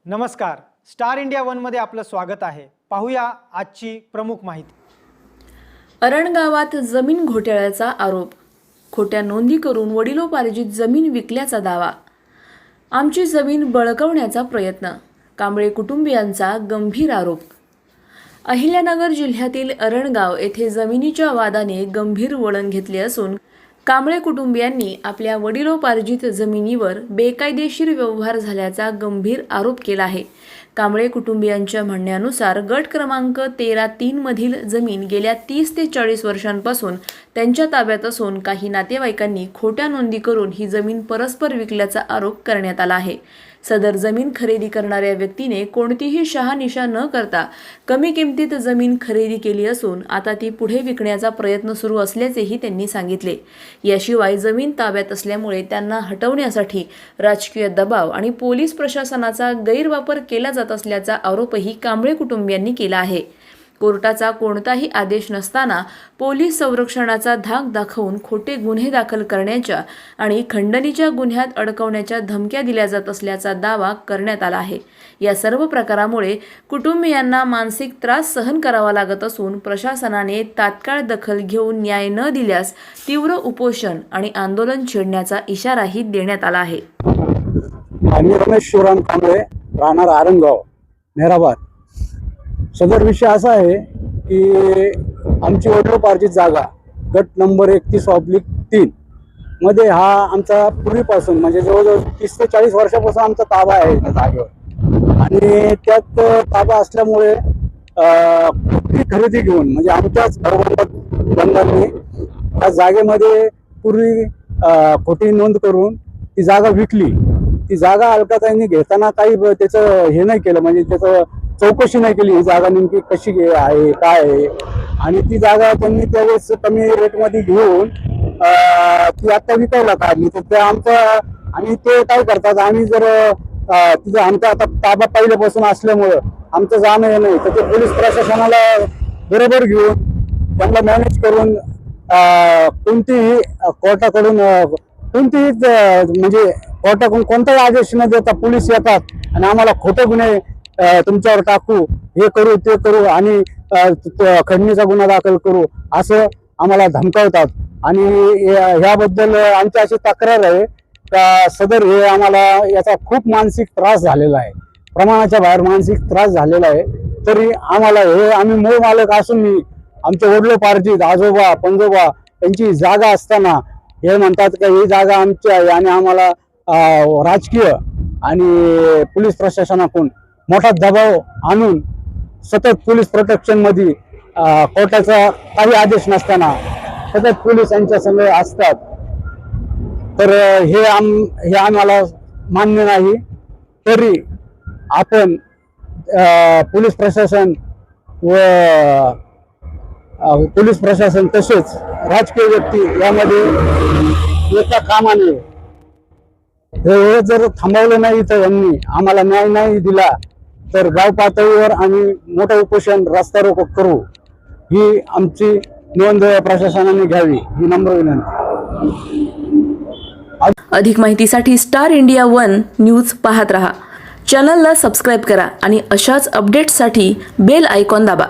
नमस्कार, star India वनमध्ये आपलं स्वागत आहे। पाहूया आजची प्रमुख माहिती। अरण गावात जमीन घोटाळ्याचा आरोप, खोट्या नोंदी करून वडिलोपार्जित जमीन विकल्याचा दावा, आमची जमीन बळकावण्याचा प्रयत्न, कांबळे कुटुंबियांचा गंभीर आरोप। अहिल्यानगर जिल्ह्यातील अरणगाव येथे जमिनीच्या वादाने गंभीर वळण घेतले असून कांबळे कुटुंबियांनी आपल्या वडिलोपार्जित जमिनीवर बेकायदेशीर व्यवहार झाल्याचा गंभीर आरोप केला आहे। कांबळे कुटुंबियांच्या म्हणण्यानुसार गट क्रमांक 13-3 मधील जमीन गेल्या 30 ते 40 वर्षांपासून त्यांच्या ताब्यात असून काही नातेवाईकांनी खोट्या नोंदी करून ही जमीन परस्पर विकल्याचा आरोप करण्यात आला आहे। सदर जमीन खरेदी करणाऱ्या व्यक्तीने कोणतीही शहानिशा न करता कमी किमतीत जमीन खरेदी केली असून आता ती पुढे विकण्याचा प्रयत्न सुरू असल्याचेही त्यांनी सांगितले। याशिवाय जमीन ताब्यात असल्यामुळे त्यांना हटवण्यासाठी राजकीय दबाव आणि पोलीस प्रशासनाचा गैरवापर केला जात असल्याचा आरोपही कांबळे कुटुंबियांनी केला आहे। कोर्टाचा कोणताही आदेश नसताना पोलीस संरक्षणाचा धाक दाखवून खोटे गुन्हे दाखल करण्याच्या आणि खंडणीच्या गुन्ह्यात अडकवण्याच्या धमक्या दिल्या जात असल्याचा दावा करण्यात आला आहे। या सर्व प्रकारामुळे कुटुंबियांना मानसिक त्रास सहन करावा लागत असून प्रशासनाने तात्काळ दखल घेऊन न्याय न दिल्यास तीव्र उपोषण आणि आंदोलन छेडण्याचा इशाराही देण्यात आला आहे। आम्ही रमेश शिवराम कांबळे, राहणार आरणगाव, नेराबाद। सदर विषय असा आहे की आमची वडिलोपार्जित जागा गट नंबर 31/3 मध्ये हा आमचा पूर्वीपासून म्हणजे जवळजवळ 30 ते 40 वर्षापासून आमचा ताबा आहे त्या जागेवर। आणि त्यात ताबा असल्यामुळे खरेदी घेऊन म्हणजे आमच्याच बंधांनी त्या जागेमध्ये पूर्वी खोटी नोंद करून ती जागा विकली। ती जागा अलकाताईंनी घेताना काही त्याचं हे नाही केलं, म्हणजे त्याचं चौकशी नाही केली, ही जागा नेमकी कशी आहे काय आहे। आणि ती जागा त्यांनी त्यावेळेस कमी रेटमध्ये घेऊन ती आता विकायला काढली। तर ते आमचा आणि ते काय करतात, आम्ही जर तिथं आमचा आता ताबा पहिल्यापासून असल्यामुळं आमचं जाणं हे नाही, तर ते पोलीस प्रशासनाला बरोबर घेऊन त्यांना मॅनेज करून कोणतीही कोर्टाकडून कोणतीही म्हणजे कोर्टाकडून कोणताही आदेश न देता पोलीस येतात आणि आम्हाला खोटे गुन्हे तुमच्यावर टाकू, हे करू ते करू आणि खंडणीचा गुन्हा दाखल करू असं आम्हाला धमकावतात। आणि ह्याबद्दल आमची अशी तक्रार आहे का सदर हे आम्हाला याचा खूप मानसिक त्रास झालेला आहे, प्रमाणाच्या बाहेर मानसिक त्रास झालेला आहे। तरी आम्हाला हे आम्ही मूळ मालक असून आमचे वडिलोपार्जित आजोबा पंजोबा यांची जागा असताना हे म्हणतात का ही जागा आमची आहे आणि आम्हाला राजकीय आणि पोलीस प्रशासनाकडून मोठा दबाव आणून सतत पोलीस प्रोटेक्शन मध्ये कोर्टाचा काही आदेश नसताना सतत पोलीस यांच्या संग असतात। तर हे आम्हाला मान्य नाही। तरी आपण पोलीस प्रशासन तसेच राजकीय व्यक्ती यामध्ये एका कामाने हे जर थांबवलं नाही तर यांनी आम्हाला न्याय नाही दिला तर गाव पातळीवर आम्ही मोठं उपोषण रस्ता रोको करू, ही आमची नोंद प्रशासनाने घ्यावी, ही नम्र विनंती। अधिक माहितीसाठी स्टार इंडिया वन न्यूज पाहत रहा। चॅनलला सबस्क्राइब करा आणि अशाच अपडेट्ससाठी बेल आयकॉन दाबा।